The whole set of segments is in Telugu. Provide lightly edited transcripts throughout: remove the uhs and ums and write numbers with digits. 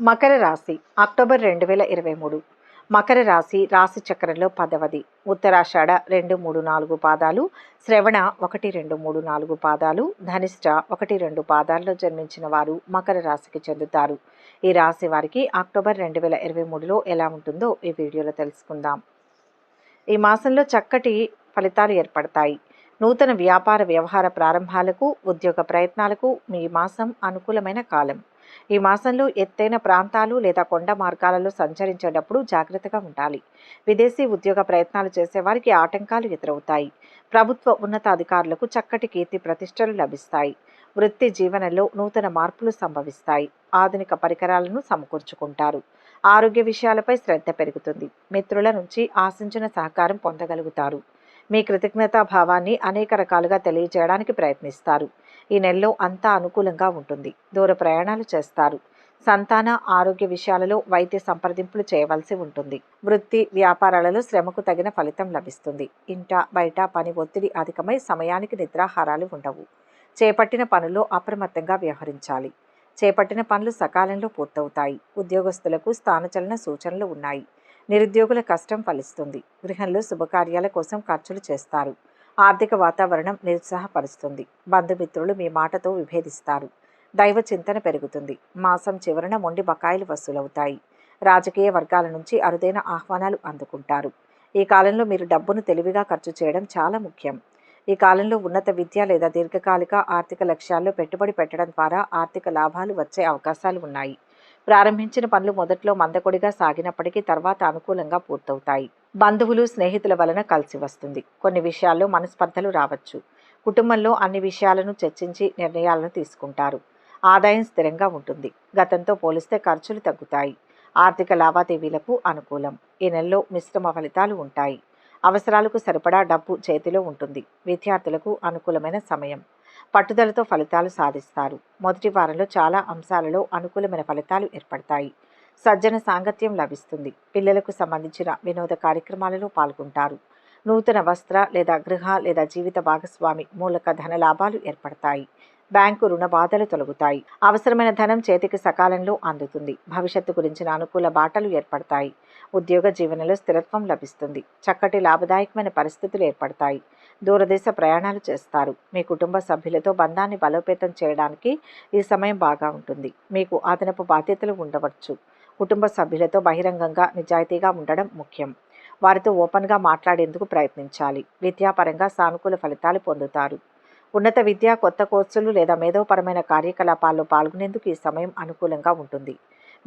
మకర రాశి అక్టోబర్ 2023. మకర రాశి రాశి చక్రంలో 10వది. ఉత్తరాషాఢ 2, 3, 4 పాదాలు, శ్రవణ 1, 2, 3, 4 పాదాలు, ధనిష్ట 1, 2 పాదాల్లో జన్మించిన వారు మకర రాశికి చెందుతారు. ఈ రాశి వారికి అక్టోబర్ 2023లో ఎలా ఉంటుందో ఈ వీడియోలో తెలుసుకుందాం. ఈ మాసంలో చక్కటి ఫలితాలు ఏర్పడతాయి. నూతన వ్యాపార వ్యవహార ప్రారంభాలకు, ఉద్యోగ ప్రయత్నాలకు మీ మాసం అనుకూలమైన కాలం. ఈ మాసంలో ఎత్తైన ప్రాంతాలు లేదా కొండ మార్గాలలో సంచరించేటప్పుడు జాగ్రత్తగా ఉండాలి. విదేశీ ఉద్యోగ ప్రయత్నాలు చేసేవారికి ఆటంకాలు ఎదురవుతాయి. ప్రభుత్వ ఉన్నతాధికారులకు చక్కటి కీర్తి ప్రతిష్టలు లభిస్తాయి. వృత్తి జీవనంలో నూతన మార్పులు సంభవిస్తాయి. ఆధునిక పరికరాలను సమకూర్చుకుంటారు. ఆరోగ్య విషయాలపై శ్రద్ధ పెరుగుతుంది. మిత్రుల నుంచి ఆశించిన సహకారం పొందగలుగుతారు. మీ కృతజ్ఞతా భావాన్ని అనేక రకాలుగా తెలియజేయడానికి ప్రయత్నిస్తారు. ఈ నెలలో అంతా అనుకూలంగా ఉంటుంది. దూర ప్రయాణాలు చేస్తారు. సంతాన ఆరోగ్య విషయాలలో వైద్య సంప్రదింపులు చేయవలసి ఉంటుంది. వృత్తి వ్యాపారాలలో శ్రమకు తగిన ఫలితం లభిస్తుంది. ఇంట బయట పని ఒత్తిడి అధికమై సమయానికి నిద్రాహారాలు ఉండవు. చేపట్టిన పనుల్లో అప్రమత్తంగా వ్యవహరించాలి. చేపట్టిన పనులు సకాలంలో పూర్తవుతాయి. ఉద్యోగస్తులకు స్థానచలన సూచనలు ఉన్నాయి. నిరుద్యోగుల కష్టం ఫలిస్తుంది. గృహంలో శుభకార్యాల కోసం ఖర్చులు చేస్తారు. ఆర్థిక వాతావరణం నిరుత్సాహపరుస్తుంది. బంధుమిత్రులు మీ మాటతో విభేదిస్తారు. దైవ చింతన పెరుగుతుంది. మాసం చివరన మొండి బకాయిలు వసూలవుతాయి. రాజకీయ వర్గాల నుంచి అరుదైన ఆహ్వానాలు అందుకుంటారు. ఈ కాలంలో మీరు డబ్బును తెలివిగా ఖర్చు చేయడం చాలా ముఖ్యం. ఈ కాలంలో ఉన్నత విద్య లేదా దీర్ఘకాలిక ఆర్థిక లక్ష్యాల్లో పెట్టుబడి పెట్టడం ద్వారా ఆర్థిక లాభాలు వచ్చే అవకాశాలు ఉన్నాయి. ప్రారంభించిన పనులు మొదట్లో మందకొడిగా సాగినప్పటికీ తర్వాత అనుకూలంగా పూర్తవుతాయి. బంధువులు స్నేహితుల వలన కలిసి వస్తుంది. కొన్ని విషయాల్లో మనస్పర్ధలు రావచ్చు. కుటుంబంలో అన్ని విషయాలను చర్చించి నిర్ణయాలను తీసుకుంటారు. ఆదాయం స్థిరంగా ఉంటుంది. గతంతో పోలిస్తే ఖర్చులు తగ్గుతాయి. ఆర్థిక లావాదేవీలకు అనుకూలం. ఈ నెలలో మిశ్రమ ఫలితాలు ఉంటాయి. అవసరాలకు సరిపడా డబ్బు చేతిలో ఉంటుంది. విద్యార్థులకు అనుకూలమైన సమయం. పట్టుదలతో ఫలితాలు సాధిస్తారు. మొదటి వారంలో చాలా అంశాలలో అనుకూలమైన ఫలితాలు ఏర్పడతాయి. సజ్జన సాంగత్యం లభిస్తుంది. పిల్లలకు సంబంధించిన వినోద కార్యక్రమాలలో పాల్గొంటారు. నూతన వస్త్ర లేదా గృహ లేదా జీవిత భాగస్వామి మూలక ధన లాభాలు ఏర్పడతాయి. బ్యాంకు రుణ బాధలు తొలగుతాయి. అవసరమైన ధనం చేతికి సకాలంలో అందుతుంది. భవిష్యత్తు గురించిన అనుకూల బాటలు ఏర్పడతాయి. ఉద్యోగ జీవనంలో స్థిరత్వం లభిస్తుంది. చక్కటి లాభదాయకమైన పరిస్థితులు ఏర్పడతాయి. దూరదేశ ప్రయాణాలు చేస్తారు. మీ కుటుంబ సభ్యులతో బంధాన్ని బలోపేతం చేయడానికి ఈ సమయం బాగా ఉంటుంది. మీకు అదనపు బాధ్యతలు ఉండవచ్చు. కుటుంబ సభ్యులతో బహిరంగంగా నిజాయితీగా ఉండడం ముఖ్యం. వారితో ఓపెన్గా మాట్లాడేందుకు ప్రయత్నించాలి. విద్యాపరంగా సానుకూల ఫలితాలు పొందుతారు. ఉన్నత విద్య, కొత్త కోర్సులు లేదా మేధోపరమైన కార్యకలాపాల్లో పాల్గొనేందుకు ఈ సమయం అనుకూలంగా ఉంటుంది.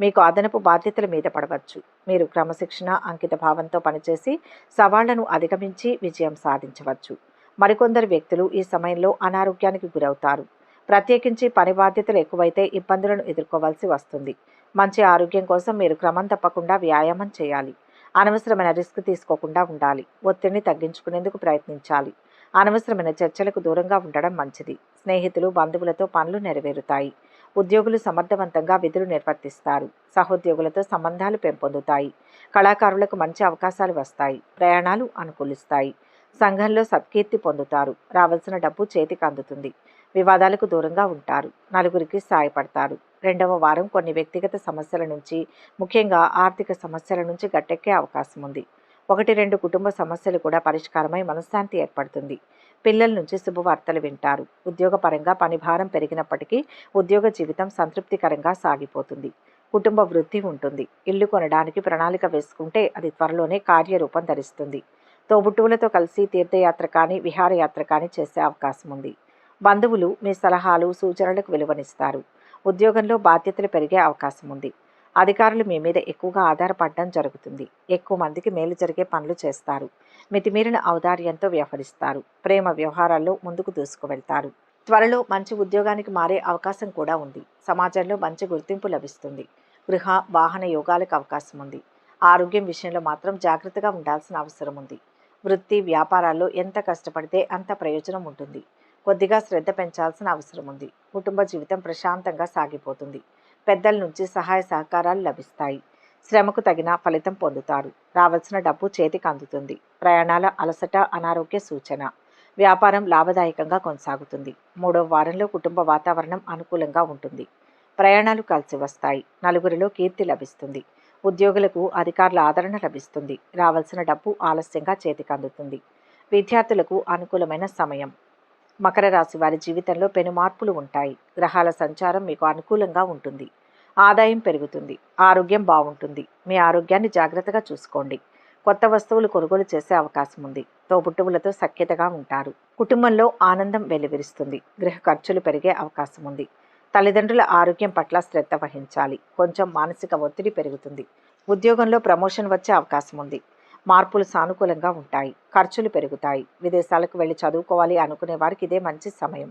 మీకు అదనపు బాధ్యతల మీద పడవచ్చు. మీరు క్రమశిక్షణ, అంకిత భావంతో పనిచేసి సవాళ్లను అధిగమించి విజయం సాధించవచ్చు. మరికొందరు వ్యక్తులు ఈ సమయంలో అనారోగ్యానికి గురవుతారు. ప్రత్యేకించి పని బాధ్యతలు ఎక్కువైతే ఇబ్బందులను ఎదుర్కోవాల్సి వస్తుంది. మంచి ఆరోగ్యం కోసం మీరు క్రమం తప్పకుండా వ్యాయామం చేయాలి. అనవసరమైన రిస్క్ తీసుకోకుండా ఉండాలి. ఒత్తిడిని తగ్గించుకునేందుకు ప్రయత్నించాలి. అనవసరమైన చర్చలకు దూరంగా ఉండడం మంచిది. స్నేహితులు, బంధువులతో పనులు నెరవేరుతాయి. ఉద్యోగులు సమర్థవంతంగా విధులు నిర్వర్తిస్తారు. సహోద్యోగులతో సంబంధాలు పెంపొందుతాయి. కళాకారులకు మంచి అవకాశాలు వస్తాయి. ప్రయాణాలు అనుకూలిస్తాయి. సంఘంలో సత్కీర్తి పొందుతారు. రావాల్సిన డబ్బు చేతికి అందుతుంది. వివాదాలకు దూరంగా ఉంటారు. నలుగురికి సాయపడతారు. రెండవ వారం కొన్ని వ్యక్తిగత సమస్యల నుంచి, ముఖ్యంగా ఆర్థిక సమస్యల నుంచి గట్టెక్కే అవకాశం ఉంది. 1-2 కుటుంబ సమస్యలు కూడా పరిష్కారమై మనశ్శాంతి ఏర్పడుతుంది. పిల్లల నుంచి శుభవార్తలు వింటారు. ఉద్యోగపరంగా పని భారం పెరిగినప్పటికీ ఉద్యోగ జీవితం సంతృప్తికరంగా సాగిపోతుంది. కుటుంబ వృద్ధి ఉంటుంది. ఇల్లు కొనడానికి ప్రణాళిక వేసుకుంటే అది త్వరలోనే కార్యరూపం ధరిస్తుంది. తోబుట్టువులతో కలిసి తీర్థయాత్ర కానీ విహారయాత్ర కానీ చేసే అవకాశం ఉంది. బంధువులు మీ సలహాలు, సూచనలకు విలువనిస్తారు. ఉద్యోగంలో బాధ్యతలు పెరిగే అవకాశం ఉంది. అధికారులు మీ మీద ఎక్కువగా ఆధారపడడం జరుగుతుంది. ఎక్కువ మందికి మేలు జరిగే పనులు చేస్తారు. మితిమీరిన ఔదార్యంతో వ్యవహరిస్తారు. ప్రేమ వ్యవహారాల్లో ముందుకు దూసుకువెళ్తారు. త్వరలో మంచి ఉద్యోగానికి మారే అవకాశం కూడా ఉంది. సమాజంలో మంచి గుర్తింపు లభిస్తుంది. గృహ వాహన యోగాలకు అవకాశం ఉంది. ఆరోగ్యం విషయంలో మాత్రం జాగ్రత్తగా ఉండాల్సిన అవసరం ఉంది. వృత్తి వ్యాపారాల్లో ఎంత కష్టపడితే అంత ప్రయోజనం ఉంటుంది. కొద్దిగా శ్రద్ధ పెంచాల్సిన అవసరం ఉంది. కుటుంబ జీవితం ప్రశాంతంగా సాగిపోతుంది. పెద్దల నుంచి సహాయ సహకారాలు లభిస్తాయి. శ్రమకు తగిన ఫలితం పొందుతారు. రావాల్సిన డబ్బు చేతికి అందుతుంది. ప్రయాణాల అలసట అనారోగ్య సూచన. వ్యాపారం లాభదాయకంగా కొనసాగుతుంది. 3వ వారంలో కుటుంబ వాతావరణం అనుకూలంగా ఉంటుంది. ప్రయాణాలు కలిసి వస్తాయి. నలుగురిలో కీర్తి లభిస్తుంది. ఉద్యోగులకు అధికారుల ఆదరణ లభిస్తుంది. రావాల్సిన డబ్బు ఆలస్యంగా చేతికి అందుతుంది. విద్యార్థులకు అనుకూలమైన సమయం. మకర రాశి వారి జీవితంలో పెను మార్పులు ఉంటాయి. గ్రహాల సంచారం మీకు అనుకూలంగా ఉంటుంది. ఆదాయం పెరుగుతుంది. ఆరోగ్యం బాగుంటుంది. మీ ఆరోగ్యాన్ని జాగ్రత్తగా చూసుకోండి. కొత్త వస్తువులు కొనుగోలు చేసే అవకాశం ఉంది. తోబుట్టువులతో సఖ్యతగా ఉంటారు. కుటుంబంలో ఆనందం వెలువరిస్తుంది. గృహ ఖర్చులు పెరిగే అవకాశం ఉంది. తల్లిదండ్రుల ఆరోగ్యం పట్ల శ్రద్ధ వహించాలి. కొంచెం మానసిక ఒత్తిడి పెరుగుతుంది. ఉద్యోగంలో ప్రమోషన్ వచ్చే అవకాశం ఉంది. మార్పులు సానుకూలంగా ఉంటాయి. ఖర్చులు పెరుగుతాయి. విదేశాలకు వెళ్ళి చదువుకోవాలి అనుకునే వారికి ఇదే మంచి సమయం.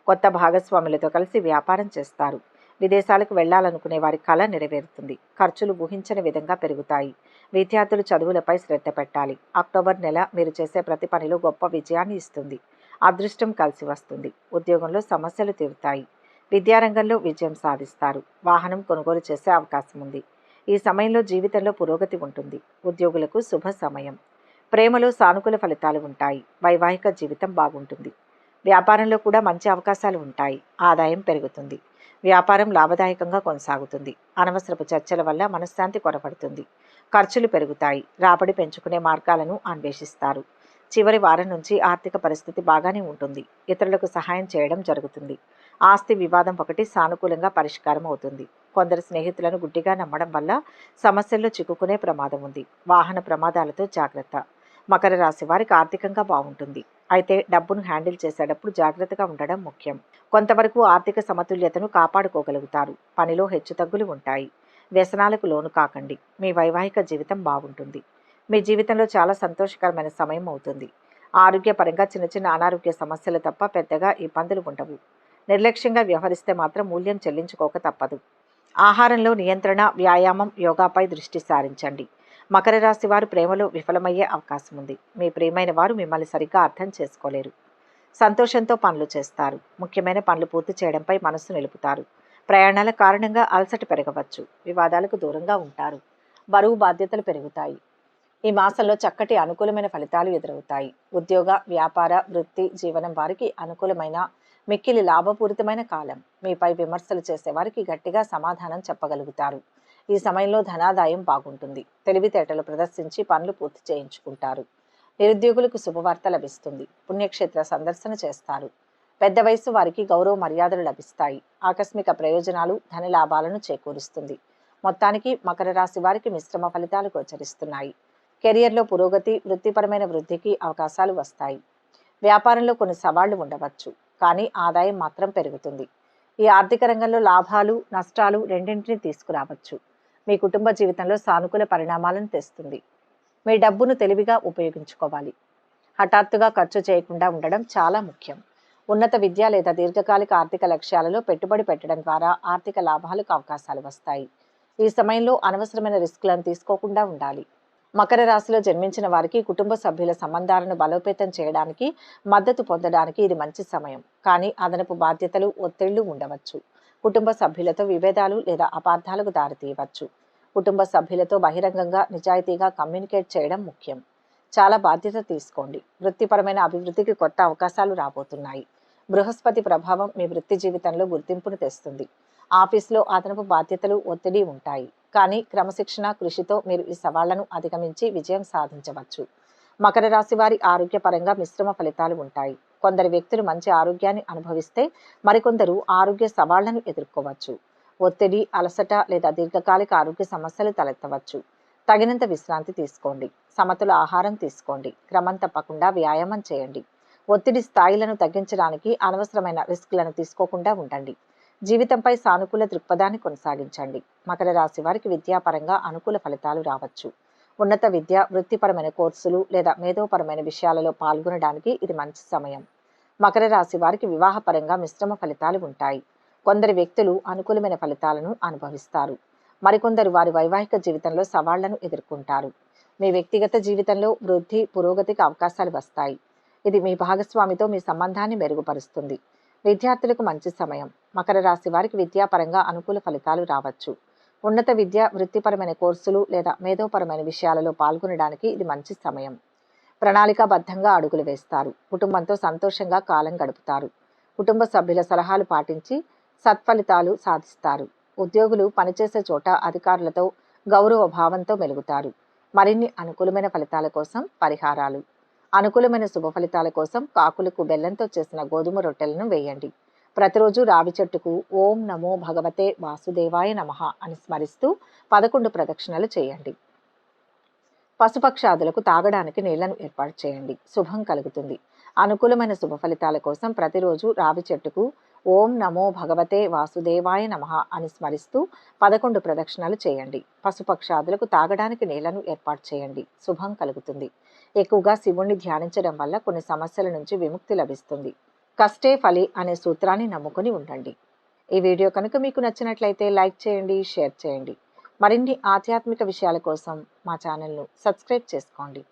కొత్త భాగస్వాములతో కలిసి వ్యాపారం చేస్తారు. విదేశాలకు వెళ్లాలనుకునే వారి కళ నెరవేరుతుంది. ఖర్చులు ఊహించని విధంగా పెరుగుతాయి. విద్యార్థులు చదువులపై శ్రద్ధ పెట్టాలి. అక్టోబర్ నెల మీరు చేసే ప్రతి పనిలో గొప్ప విజయాన్ని ఇస్తుంది. అదృష్టం కలిసి వస్తుంది. ఉద్యోగంలో సమస్యలు తీరుతాయి. విద్యారంగంలో విజయం సాధిస్తారు. వాహనం కొనుగోలు చేసే అవకాశం ఉంది. ఈ సమయంలో జీవితంలో పురోగతి ఉంటుంది. ఉద్యోగులకు శుభ సమయం. ప్రేమలో సానుకూల ఫలితాలు ఉంటాయి. వైవాహిక జీవితం బాగుంటుంది. వ్యాపారంలో కూడా మంచి అవకాశాలు ఉంటాయి. ఆదాయం పెరుగుతుంది. వ్యాపారం లాభదాయకంగా కొనసాగుతుంది. అనవసరపు చర్చల వల్ల మనశ్శాంతి కొరపడుతుంది. ఖర్చులు పెరుగుతాయి. రాబడి పెంచుకునే మార్గాలను అన్వేషిస్తారు. చివరి వారం నుంచి ఆర్థిక పరిస్థితి బాగానే ఉంటుంది. ఇతరులకు సహాయం చేయడం జరుగుతుంది. ఆస్తి వివాదం ఒకటి సానుకూలంగా పరిష్కారం అవుతుంది. కొందరు స్నేహితులను గుడ్డిగా నమ్మడం వల్ల సమస్యల్లో చిక్కుకునే ప్రమాదం ఉంది. వాహన ప్రమాదాలతో జాగ్రత్త. మకర రాశి వారికి ఆర్థికంగా బాగుంటుంది. అయితే డబ్బును హ్యాండిల్ చేసేటప్పుడు జాగ్రత్తగా ఉండడం ముఖ్యం. కొంతవరకు ఆర్థిక సమతుల్యతను కాపాడుకోగలుగుతారు. పనిలో హెచ్చుతగ్గులు ఉంటాయి. వ్యసనాలకు లోను కాకండి. మీ వైవాహిక జీవితం బాగుంటుంది. మీ జీవితంలో చాలా సంతోషకరమైన సమయం అవుతుంది. ఆరోగ్యపరంగా చిన్న చిన్న అనారోగ్య సమస్యలు తప్ప పెద్దగా ఇబ్బందులు ఉండవు. నిర్లక్ష్యంగా వ్యవహరిస్తే మాత్రం మూల్యం చెల్లించుకోక తప్పదు. ఆహారంలో నియంత్రణ, వ్యాయామం, యోగాపై దృష్టి సారించండి. మకర రాశి వారు ప్రేమలో విఫలమయ్యే అవకాశం ఉంది. మీ ప్రియమైన వారు మిమ్మల్ని సరిగ్గా అర్థం చేసుకోలేరు. సంతోషంతో పనులు చేస్తారు. ముఖ్యమైన పనులు పూర్తి చేయడంపై మనస్సు నిలుపుతారు. ప్రయాణాల కారణంగా అలసట పెరగవచ్చు. వివాదాలకు దూరంగా ఉంటారు. బరువు బాధ్యతలు పెరుగుతాయి. ఈ మాసంలో చక్కటి అనుకూలమైన ఫలితాలు ఎదురవుతాయి. ఉద్యోగ, వ్యాపార, వృత్తి, జీవనం వారికి అనుకూలమైన మిక్కిలి లాభపూరితమైన కాలం. మీపై విమర్శలు చేసేవారికి గట్టిగా సమాధానం చెప్పగలుగుతారు. ఈ సమయంలో ధనాదాయం బాగుంటుంది. తెలివితేటలు ప్రదర్శించి పనులు పూర్తి చేయించుకుంటారు. నిరుద్యోగులకు శుభవార్త లభిస్తుంది. పుణ్యక్షేత్ర సందర్శన చేస్తారు. పెద్ద వయసు వారికి గౌరవ మర్యాదలు లభిస్తాయి. ఆకస్మిక ప్రయోజనాలు ధన లాభాలను చేకూరుస్తుంది. మొత్తానికి మకర రాశి వారికి మిశ్రమ ఫలితాలు గోచరిస్తున్నాయి. కెరియర్లో పురోగతి, వృత్తిపరమైన వృద్ధికి అవకాశాలు వస్తాయి. వ్యాపారంలో కొన్ని సవాళ్లు ఉండవచ్చు, కానీ ఆదాయం మాత్రం పెరుగుతుంది. ఈ ఆర్థిక రంగంలో లాభాలు, నష్టాలు రెండింటినీ తీసుకురావచ్చు. మీ కుటుంబ జీవితంలో సానుకూల పరిణామాలను తెస్తుంది. మీ డబ్బును తెలివిగా ఉపయోగించుకోవాలి. హఠాత్తుగా ఖర్చు చేయకుండా ఉండడం చాలా ముఖ్యం. ఉన్నత విద్య లేదా దీర్ఘకాలిక ఆర్థిక లక్ష్యాలలో పెట్టుబడి పెట్టడం ద్వారా ఆర్థిక లాభాలకు అవకాశాలు వస్తాయి. ఈ సమయంలో అనవసరమైన రిస్కులను తీసుకోకుండా ఉండాలి. మకర రాశిలో జన్మించిన వారికి కుటుంబ సభ్యుల సంబంధాలను బలోపేతం చేయడానికి, మద్దతు పొందడానికి ఇది మంచి సమయం. కానీ అదనపు బాధ్యతలు, ఒత్తిళ్లు ఉండవచ్చు. కుటుంబ సభ్యులతో విభేదాలు లేదా అపార్థాలకు దారితీయవచ్చు. కుటుంబ సభ్యులతో బహిరంగంగా, నిజాయితీగా కమ్యూనికేట్ చేయడం ముఖ్యం. చాలా బాధ్యత తీసుకోండి. వృత్తిపరమైన అభివృద్ధికి కొత్త అవకాశాలు రాబోతున్నాయి. బృహస్పతి ప్రభావం మీ వృత్తి జీవితంలో గుర్తింపును తెస్తుంది. ఆఫీస్లో అదనపు బాధ్యతలు, ఒత్తిడి ఉంటాయి. కానీ క్రమశిక్షణ, కృషితో మీరు ఈ సవాళ్లను అధిగమించి విజయం సాధించవచ్చు. మకర రాశి వారి ఆరోగ్యపరంగా మిశ్రమ ఫలితాలు ఉంటాయి. కొందరు వ్యక్తులు మంచి ఆరోగ్యాన్ని అనుభవిస్తే మరికొందరు ఆరోగ్య సవాళ్లను ఎదుర్కోవచ్చు. ఒత్తిడి, అలసట లేదా దీర్ఘకాలిక ఆరోగ్య సమస్యలు తలెత్తవచ్చు. తగినంత విశ్రాంతి తీసుకోండి. సమతుల ఆహారం తీసుకోండి. క్రమం తప్పకుండా వ్యాయామం చేయండి. ఒత్తిడి స్థాయిలను తగ్గించడానికి అనవసరమైన రిస్క్లను తీసుకోకుండా ఉండండి. జీవితంపై సానుకూల దృక్పథాన్ని కొనసాగించండి. మకర రాశి వారికి విద్యాపరంగా అనుకూల ఫలితాలు రావచ్చు. ఉన్నత విద్య, వృత్తిపరమైన కోర్సులు లేదా మేధోపరమైన విషయాలలో పాల్గొనడానికి ఇది మంచి సమయం. మకర రాశి వారికి వివాహపరంగా మిశ్రమ ఫలితాలు ఉంటాయి. కొందరు వ్యక్తులు అనుకూలమైన ఫలితాలను అనుభవిస్తారు. మరికొందరు వారి వైవాహిక జీవితంలో సవాళ్లను ఎదుర్కొంటారు. మీ వ్యక్తిగత జీవితంలో వృద్ధి, పురోగతికి అవకాశాలు వస్తాయి. ఇది మీ భాగస్వామితో మీ సంబంధాన్ని మెరుగుపరుస్తుంది. విద్యార్థులకు మంచి సమయం. మకర రాశి వారికి విద్యాపరంగా అనుకూల ఫలితాలు రావచ్చు. ఉన్నత విద్య, వృత్తిపరమైన కోర్సులు లేదా మేధోపరమైన విషయాలలో పాల్గొనడానికి ఇది మంచి సమయం. ప్రణాళికాబద్ధంగా అడుగులు వేస్తారు. కుటుంబంతో సంతోషంగా కాలం గడుపుతారు. కుటుంబ సభ్యుల సలహాలు పాటించి సత్ఫలితాలు సాధిస్తారు. ఉద్యోగులు పనిచేసే చోట అధికారులతో గౌరవ భావంతో మెలుగుతారు. మరిన్ని అనుకూలమైన ఫలితాల కోసం పరిహారాలు. అనుకూలమైన శుభ ఫలితాల కోసం కాకులకు బెల్లంతో చేసిన గోధుమ రొట్టెలను వేయండి. ప్రతిరోజు రావి చెట్టుకు ఓం నమో భగవతే వాసుదేవాయ నమః అని స్మరిస్తూ 11 ప్రదక్షిణలు చేయండి. పశుపక్షాదులకు తాగడానికి నీళ్లను ఏర్పాటు చేయండి. శుభం కలుగుతుంది. అనుకూలమైన శుభ ఫలితాల కోసం ప్రతిరోజు రావి చెట్టుకు ఓం నమో భగవతే వాసుదేవాయ నమః అని స్మరిస్తూ 11 ప్రదక్షిణలు చేయండి. పశుపక్షాదులకు తాగడానికి నీళ్లను ఏర్పాటు చేయండి. శుభం కలుగుతుంది. ఎక్కువగా శివుణ్ణి ధ్యానించడం వల్ల కొన్ని సమస్యల నుంచి విముక్తి లభిస్తుంది. కష్టే ఫలి అనే సూత్రాన్ని నమ్ముకుని ఉండండి. ఈ వీడియో కనుక మీకు నచ్చినట్లయితే లైక్ చేయండి, షేర్ చేయండి. మరిన్ని ఆధ్యాత్మిక విషయాల కోసం మా ఛానల్ను సబ్స్క్రైబ్ చేసుకోండి.